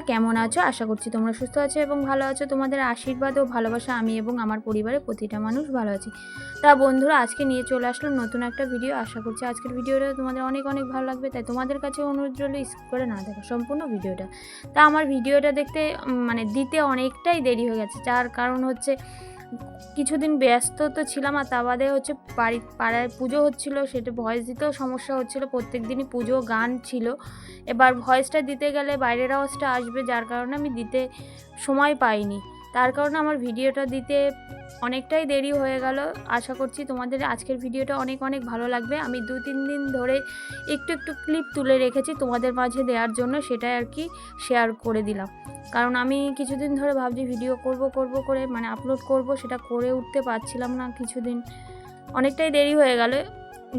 কেমন আছো? আশা করছি তোমরা সুস্থ আছো এবং ভালো আছো। তোমাদের আশীর্বাদ ও ভালোবাসা আমি এবং আমার পরিবারের প্রতিটা মানুষ ভালো আছি। তা বন্ধুরা, আজকে নিয়ে চলে আসলাম নতুন একটা ভিডিও। আশা করছি আজকের ভিডিওটা তোমাদের অনেক অনেক ভালো লাগবে। তাই তোমাদের কাছে অনুরোধ রইল স্কিপ করে না দেখা সম্পূর্ণ ভিডিওটা। তা আমার ভিডিওটা দেখতে দিতে অনেকটাই দেরি হয়ে গেছে, যার কারণ হচ্ছে কিছুদিন ব্যস্ত তো ছিলাম, আর তা বাদে হচ্ছে পাড়ায় পুজো হচ্ছিলো, সেটা ভয়েস দিতেও সমস্যা হচ্ছিলো। প্রত্যেক দিনই পুজো গান ছিল, এবার ভয়েসটা দিতে গেলে বাইরের আওয়াজটা আসবে, যার কারণে আমি দিতে সময় পাইনি। তার কারণে আমার ভিডিওটা দিতে অনেকটাই দেরি হয়ে গেল। আশা করছি তোমাদের আজকের ভিডিওটা অনেক অনেক ভালো লাগবে। আমি 2-3 দিন ধরে একটু একটু ক্লিপ তুলে রেখেছি তোমাদের মাঝে দেওয়ার জন্য, সেটাই আর কি শেয়ার করে দিলাম। কারণ আমি কিছুদিন ধরে ভাবছি ভিডিও করব করে আপলোড করব, সেটা করে উঠতে পারছিলাম না। কিছুদিন অনেকটাই দেরি হয়ে গেল,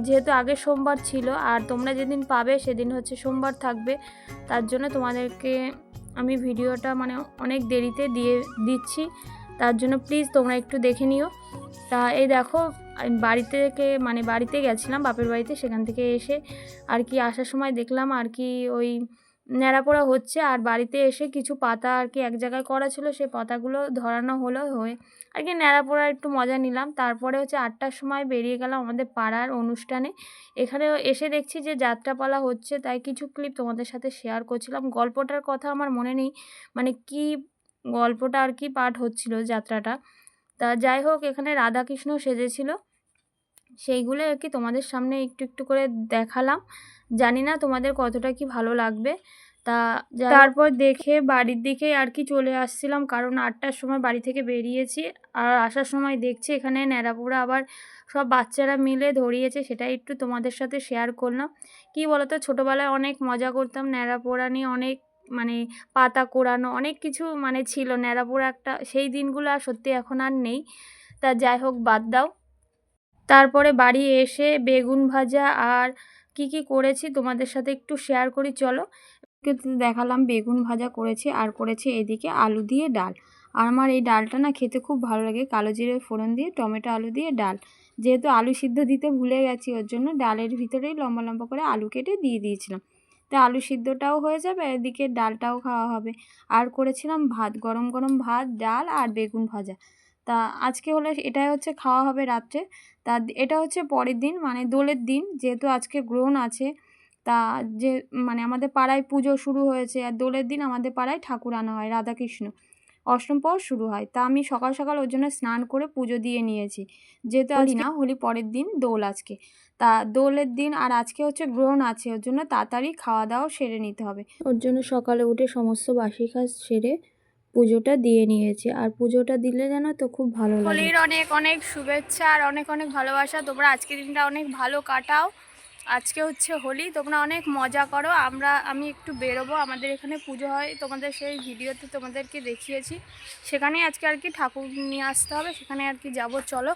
যেহেতু আগে সোমবার ছিল আর তোমরা যেদিন পাবে সেদিন হচ্ছে সোমবার থাকবে। তার জন্য তোমাদেরকে আমি ভিডিওটা অনেক দেরিতে দিচ্ছি, তার জন্য প্লিজ তোমরা একটু দেখে নিও। তা এই দেখো, বাড়িতে গেছিলাম বাপের বাড়িতে, সেখান থেকে এসে আর কি আসার সময় দেখলাম আর কি ওই ন্যাড়াপোড়া হচ্ছে, আর বাড়িতে এসে কিছু পাতা আর কি এক জায়গায় করা ছিল, সেই পাতাগুলো ধরানো হলো, হয়ে আর কি ন্যাড়াপোড়ার একটু মজা নিলাম। তারপরে হচ্ছে 8টার সময় বেরিয়ে গেলাম আমাদের পাড়ার অনুষ্ঠানে। এখানে এসে দেখছি যে যাত্রাপালা হচ্ছে, তাই কিছু ক্লিপ তোমাদের সাথে শেয়ার করছিলাম। গল্পটার কথা আমার মনে নেই, কি গল্পটা আর কি পাঠ হচ্ছিল যাত্রাটা। তা যাই হোক, এখানে রাধাকৃষ্ণ সেজেছিল, সেইগুলো আর কি তোমাদের সামনে একটু একটু করে দেখালাম। জানি না তোমাদের কতটা কি ভালো লাগবে। তা তারপর দেখে বাড়ির দিকে আর কি চলে আসছিলাম, কারণ 8টার সময় বাড়ি থেকে বেরিয়েছি। আর আসার সময় দেখছি এখানে ন্যাড়াপোড়া আবার সব বাচ্চারা মিলে ধরিয়েছে, সেটাই একটু তোমাদের সাথে শেয়ার করলাম। কি বলতো, ছোটোবেলায় অনেক মজা করতাম ন্যাড়াপোড়া নিয়ে, অনেক পাতা কোড়ানো অনেক কিছু ছিল ন্যাড়াপোড়া একটা, সেই দিনগুলো আর সত্যি এখন আর নেই। তা যাই হোক, বাদ দাও। তারপরে বাড়ি এসে বেগুন ভাজা আর কি করেছি তোমাদের সাথে একটু শেয়ার করি, চলো। কিন্তু দেখালাম বেগুন ভাজা করেছি, আর করেছি এদিকে আলু দিয়ে ডাল। আর আমার এই ডালটা না খেতে খুব ভালো লাগে, কালো জিরে ফোড়ন দিয়ে টমেটো আলু দিয়ে ডাল। যেহেতু আলু সিদ্ধ দিতে ভুলে গেছি, ওর জন্য ডালের ভিতরেই লম্বা লম্বা করে আলু কেটে দিয়ে দিয়েছিলাম। তো আলু সিদ্ধটাও হয়ে যাবে, এদিকে ডালটাও খাওয়া হবে। আর করেছিলাম ভাত, গরম গরম ভাত, ডাল আর বেগুন ভাজা। তা আজকে হলে এটাই হচ্ছে খাওয়া হবে রাত্রে। তা এটা হচ্ছে পরের দিন, দোলের দিন, যেহেতু আজকে গ্রহণ আছে। তা যে আমাদের পাড়ায় পুজো শুরু হয়েছে, আর দোলের দিন আমাদের পাড়ায় ঠাকুর আনা হয় রাধাকৃষ্ণ, অষ্টম প্রহর শুরু হয়। তা আমি সকাল সকাল ওর জন্য স্নান করে পুজো দিয়ে নিয়েছি, যেহেতু হোলি পরের দিন, দোল আজকে। তা দোলের দিন আর আজকে হচ্ছে গ্রহণ আছে, ওর জন্য তাড়াতাড়ি খাওয়া দাওয়া সেরে নিতে হবে। ওর জন্য সকালে উঠে সমস্ত বাসি কাজ সেরে পুজোটা দিয়ে নিয়েছি। আর পুজোটা দিলে জানো তো খুব ভালো লাগে। হোলির অনেক অনেক শুভেচ্ছা আর অনেক অনেক ভালোবাসা। তোমরা আজকের দিনটা অনেক ভালো কাটাও। আজকে হচ্ছে হোলি, তোমরা অনেক মজা করো। আমি একটু বেরোবো, আমাদের এখানে পুজো হয়, তোমাদের সেই ভিডিওতে তোমাদেরকে দেখিয়েছি, সেখানে আজকে আর কি ঠাকুর নিয়ে আসতে হবে, সেখানে আর কি যাবো। চলো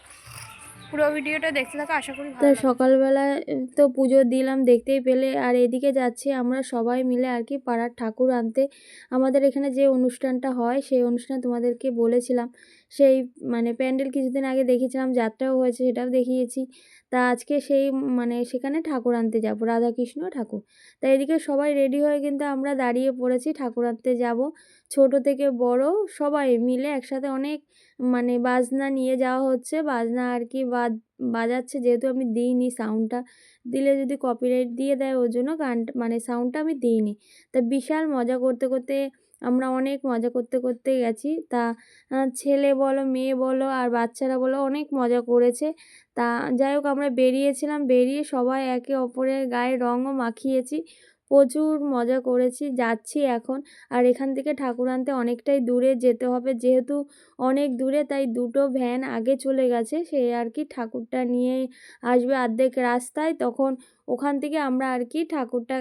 পুরো ভিডিওটা দেখতে থাকো, আশা করি ভালো লাগবে। সকালবেলা তো পুজো দিলাম, দেখতেই পেলে। আর এদিকে যাচ্ছি আমরা সবাই মিলে আর কি পাড়ার ঠাকুর আনতে। আমাদের এখানে যে অনুষ্ঠানটা হয়, সেই অনুষ্ঠান তোমাদেরকে বলেছিলাম, সেই প্যান্ডেল কিছুদিন আগে দেখিয়েছিলাম, যাত্রাও হয়েছে, সেটাও দেখিয়েছি। তা আজকে সেই সেখানে ঠাকুর আনতে যাব, রাধাকৃষ্ণ ঠাকুর। তা এদিকে সবাই রেডি হয়ে কিন্তু আমরা দাঁড়িয়ে পড়েছি, ঠাকুর আনতে যাব। ছোট থেকে বড় সবাই মিলে একসাথে অনেক বাজনা নিয়ে যাওয়া হচ্ছে, বাজনা আর কি বাজাচ্ছে, যেহেতু আমি দিইনি সাউন্ডটা, দিলে যদি কপিরাইট দিয়ে দেয়, ওর জন্য গানটা সাউন্ডটা আমি দিইনি। তা বিশাল মজা করতে করতে আমরা অনেক মজা করতে করতে গেছি। তা ছেলে বলো, মেয়ে বলো আর বাচ্চারা বলো, অনেক মজা করেছে। তা যাই হোক, আমরা বেরিয়েছিলাম, বেরিয়ে সবাই একে অপরের গায়ে রঙও মাখিয়েছি, প্রচুর মজা করেছি। যাচ্ছি এখন, আর এখান থেকে ঠাকুর আনতে অনেকটাই দূরে যেতে হবে, যেহেতু অনেক দূরে, তাই দুটো ভ্যান আগে চলে গেছে, সে আর কি ঠাকুরটা নিয়ে আসবে অর্ধেক রাস্তায়। তখন ওখান থেকে আমরা আর কি ঠাকুরটা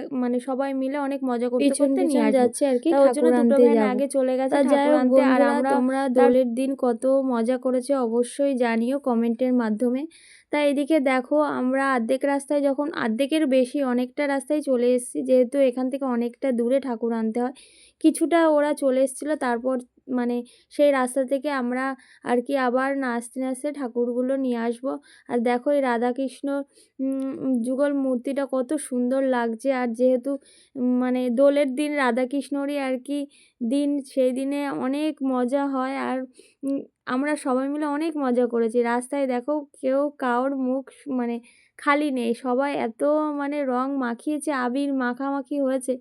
সবাই মিলে অনেক মজা করতে করতে নিয়ে যাচ্ছে আর কি, ঠাকুর আনতে যাব। আগে চলে গেছে ঠাকুর আনতে। আর তোমরা দোলের দিন কত মজা করেছে অবশ্যই জানিও কমেন্টের মাধ্যমে। তাই এদিকে দেখো, আমরা অর্ধেক রাস্তায়, যখন অর্ধেকের বেশি অনেকটা রাস্তায় চলে এসেছি, যেহেতু এখান থেকে অনেকটা দূরে ঠাকুর আনতে হয়। কিছুটা ওরা চলে এসেছিলো, তারপর মানে সেই রাস্তা থেকে আমরা আর কি আবার নাচতে নাচতে ঠাকুরগুলো নিয়ে আসবো। আর দেখো এই রাধাকৃষ্ণর যুগল মূর্তিটা কত সুন্দর লাগছে। আর যেহেতু মানে দোলের দিন রাধাকৃষ্ণরই আর কি দিন, সেই দিনে অনেক মজা হয়। আর আমরা সবাই মিলে অনেক মজা করেছি। রাস্তায় দেখো কেউ কারোর মুখ মানে খালি নেই, সবাই এত মানে রং মাখিয়েছে, আবির মাখামাখি হয়েছে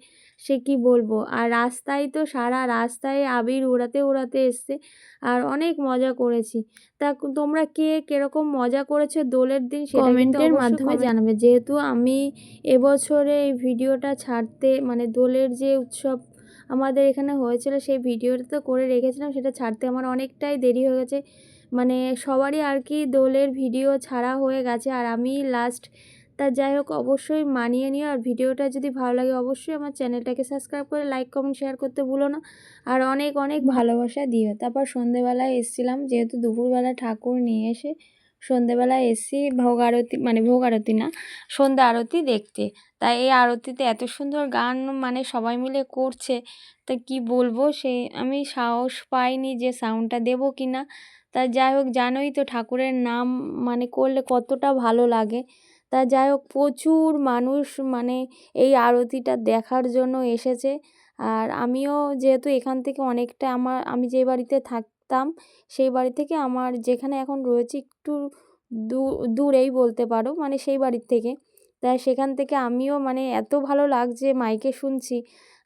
সে কি বলবো। আর রাস্তায় তো সারা রাস্তায় আবির উড়াতে উড়াতে এসছে, আর অনেক মজা করেছি। তা তোমরা কে কিরকম মজা করেছো দোলের দিন সেটা কমেন্টের মাধ্যমে জানাবে। যেহেতু আমি এবছরে এই ভিডিওটা ছাড়তে মানে দোলের যে উৎসব আমাদের এখানে হয়েছিল সেই ভিডিওটা তো করে রেখেছিলাম, সেটা ছাড়তে আমার অনেকটাই দেরি হয়ে গেছে। মানে সবারই আর কি দোলের ভিডিও ছাড়া হয়ে গেছে আর আমি লাস্ট। তা যাই হোক, অবশ্যই মানিয়ে নিও। আর ভিডিওটা যদি ভালো লাগে অবশ্যই আমার চ্যানেলটাকে সাবস্ক্রাইব করে লাইক কমেন্ট শেয়ার করতে ভুলো না। আর অনেক অনেক ভালোবাসা দিও। তারপর সন্ধেবেলায় এসেছিলাম, যেহেতু দুপুরবেলা ঠাকুর নিয়ে এসে সন্ধেবেলায় এসেছি ভোগ আরতি, মানে ভোগ আরতি না, সন্ধ্যা আরতি দেখতে। তাই এই আরতিতে এত সুন্দর গান মানে সবাই মিলে করছে, তা কি বলবো, সেই আমি সাহস পাইনি যে সাউন্ডটা দেবো কি না। তা যাই হোক, জানোই তো ঠাকুরের নাম মানে করলে কতটা ভালো লাগে। তা যাই হোক, প্রচুর মানুষ মানে এই আরতিটা দেখার জন্য এসেছে। আর আমিও যেহেতু এখান থেকে অনেকটা, আমি যে বাড়িতে থাকতাম সেই বাড়ি থেকে আমার যেখানে এখন রয়েছি একটু দূরেই বলতে পারো, মানে সেই বাড়ির থেকে। তাই সেখান থেকে আমিও মানে এত ভালো লাগছে মাইকে শুনছি,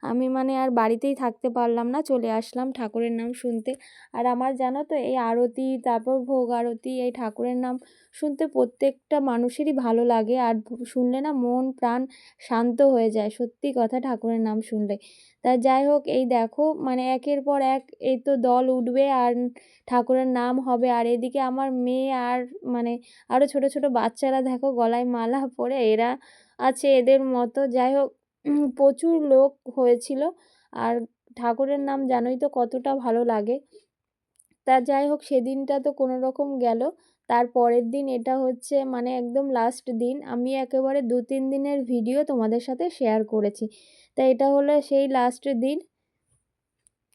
আমি মানে আর বাড়িতেই থাকতে পারলাম না, চলে আসলাম ঠাকুরের নাম শুনতে। আর আমার জানো তো এই আরতি, তারপর ভোগ আরতি, এই ঠাকুরের নাম শুনতে প্রত্যেকটা মানুষেরই ভালো লাগে। আর শুনলে না মন প্রাণ শান্ত হয়ে যায়, সত্যি কথা, ঠাকুরের নাম শুনলে। তা যাই হোক, এই দেখো মানে একের পর এক এই তো দল উঠবে আর ঠাকুরের নাম হবে। আর এদিকে আমার মেয়ে আর মানে আরও ছোট ছোট বাচ্চারা দেখো গলায় মালা পরে এরা আছে এদের মতো। যাই হোক, প্রচুর লোক হয়েছিল। আর ঠাকুরের নাম জানোই তো কতটা ভালো লাগে। তা যাই হোক, সেদিনটা তো কোনো রকম গেল। তার পরের দিন এটা হচ্ছে মানে একদম লাস্ট দিন, আমি একেবারে 2-3 দিনের ভিডিও তোমাদের সাথে শেয়ার করেছি। তা এটা হলো সেই লাস্ট দিন,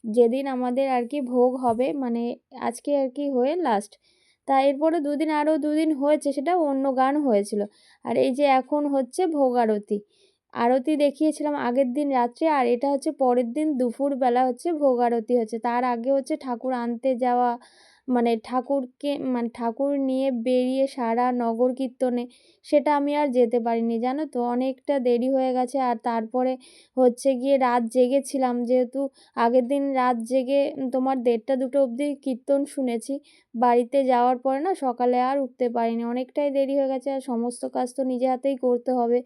যেদিন আমাদের আর কি ভোগ হবে, মানে আজকে আর কি হয়ে লাস্ট। তা এরপরে দুদিন, আরও দুদিন হয়েছে, সেটা অন্য গান হয়েছিল। আর এই যে এখন হচ্ছে ভোগ আরতি। আরতি দেখিয়েছিলাম আগের দিন রাত্রে, আর এটা হচ্ছে পরের দিন দুপুরবেলা হচ্ছে ভোগ আরতি হচ্ছে। তার আগে হচ্ছে ঠাকুর আনতে যাওয়া, মানে ঠাকুর নিয়ে বেরিয়ে সারা নগর কীর্তনে, সেটা আমি আর যেতে পারিনি জানো তো, অনেকটা দেরি হয়ে গেছে। আর তারপরে হচ্ছে গিয়ে রাত জেগেছিলাম, যেহেতু আগের দিন রাত জেগে তোমার 1:30-2টো অবধি কীর্তন শুনেছি। বাড়িতে যাওয়ার পরে না সকালে আর উঠতে পারিনি, অনেকটাই দেরি হয়ে গেছে। আর সমস্ত কাজ তো নিজে হাতেই করতে হবে,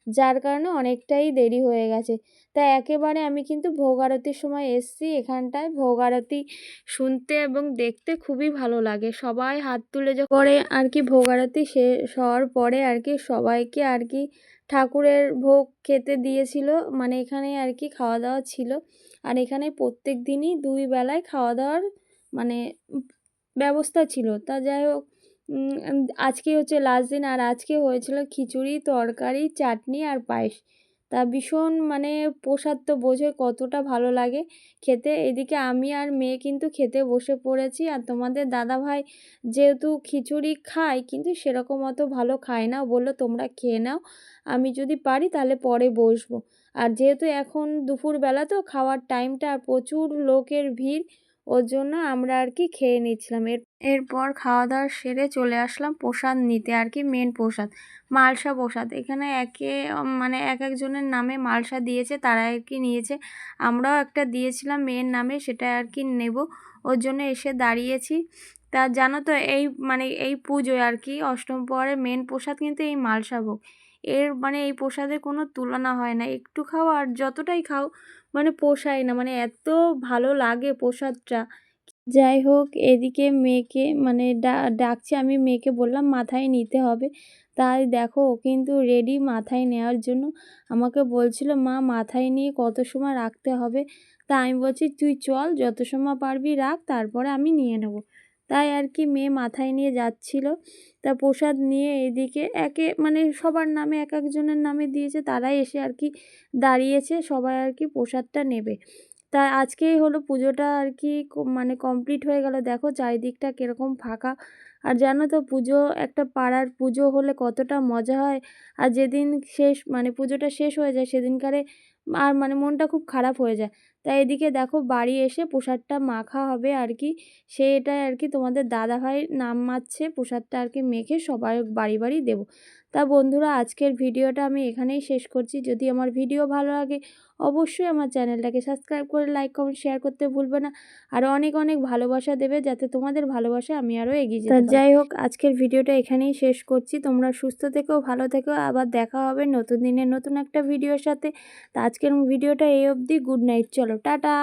যার কারণে অনেকটাই দেরি হয়ে গেছে। তাই একেবারে আমি কিন্তু ভোগ আরতির সময় এসেছি এখানটায়। ভোগ আরতি শুনতে এবং দেখতে খুবই ভালো লাগে। সবাই হাত তুলে পরে আর কি ভোগ আরতি শেষ হওয়ার পরে আর কি সবাইকে আর কি ঠাকুরের ভোগ খেতে দিয়েছিল, মানে এখানে আর কি খাওয়া দাওয়া ছিল। আর এখানে প্রত্যেক দিনই 2 বেলায় খাওয়া দাওয়ার মানে ব্যবস্থা ছিল। তা যাই হোক, আজকে হচ্ছে লাস্ট দিন। আর আজকে হয়েছিল খিচুড়ি, তরকারি, চাটনি আর পায়েস। তা ভীষণ মানে প্রসাদ তো বোঝোই কতটা ভালো লাগে খেতে। এদিকে আমি আর মেয়ে কিন্তু খেতে বসে পড়েছি। আর তোমাদের দাদাভাই যেহেতু খিচুড়ি খায় কিন্তু সেরকম অত ভালো খায় না, বললো তোমরা খেয়ে নাও, আমি যদি পারি তাহলে পরে বসবো। আর যেহেতু এখন দুপুরবেলা তো খাওয়ার টাইমটা, আর প্রচুর লোকের ভিড়, ওর জন্য আমরা আর কি খেয়ে নিচ্ছিলাম। এরপর খাওয়া দাওয়া সেরে চলে আসলাম প্রসাদ নিতে, আর কি মেন প্রসাদ মালসা প্রসাদ। এখানে মানে এক একজনের নামে মালসা দিয়েছে, তারা আর কি নিয়েছে, আমরাও একটা দিয়েছিলাম মেয়ের নামে, সেটা আর কি নেব, ওর জন্য এসে দাঁড়িয়েছি। তা জানো তো এই মানে এই পুজোয় আর কি অষ্টম প্রহরের মেন প্রসাদ কিন্তু এই মালসা ভোগ। মানে এই প্রসাদের কোনো তুলনা হয় না, একটু খাও আর যতটাই খাও মানে পোষায় না, মানে এত ভালো লাগে প্রসাদটা। যাই হোক, এদিকে মেয়েকে মানে ডাকছি, আমি মেয়েকে বললাম মাথায় নিতে হবে। তাই দেখো ও কিন্তু রেডি মাথায় নেওয়ার জন্য, আমাকে বলছিল মা মাথায় নিয়ে কত সময় রাখতে হবে। তা আমি বলছি তুই চল, যত সময় পারবি রাখ, তারপরে আমি নিয়ে নেব। তাই আর কি মেয়ে মাথায় নিয়ে যাচ্ছিল। তা প্রসাদ নিয়ে এদিকে মানে সবার নামে এক একজনের নামে দিয়েছে, তারাই এসে আর কি দাঁড়িয়েছে, সবাই আর কি প্রসাদটা নেবে। তা আজকেই হলো পুজোটা আর কি মানে কমপ্লিট হয়ে গেল। দেখো চারিদিকটা কীরকম ফাঁকা। আর জানো তো পুজো একটা পাড়ার পুজো হলে কতটা মজা হয়। আর যেদিন শেষ মানে পুজোটা শেষ হয়ে যায় সেদিনকারে আর মানে মনটা খুব খারাপ হয়ে যায়। তাই এদিকে দেখো বাড়ি এসে প্রসাদটা মাখা হবে আর কি, সেটাই আর কি তোমাদের দাদাভাই নাম মাচ্ছে প্রসাদটা আর কি মেখে সবার বাড়ি বাড়ি দেবো। তা বন্ধুরা আজকের ভিডিওটা আমি এখানেই শেষ করছি। যদি আমার ভিডিও ভালো লাগে অবশ্যই আমার চ্যানেলটাকে সাবস্ক্রাইব করে লাইক কমেন্ট শেয়ার করতে ভুলবে না। আর অনেক অনেক ভালোবাসা দেবে যাতে তোমাদের ভালোবাসায় আমি আরও এগিয়ে যেতে পারি। যাই হোক আজকের ভিডিওটা এখানেই শেষ করছি। তোমরা সুস্থ থেকো, ভালো থেকো। আবার দেখা হবে নতুন দিনে নতুন একটা ভিডিওর সাথে। তা আজকের ভিডিওটা এই অবধি। গুড নাইট, চলো টাটা।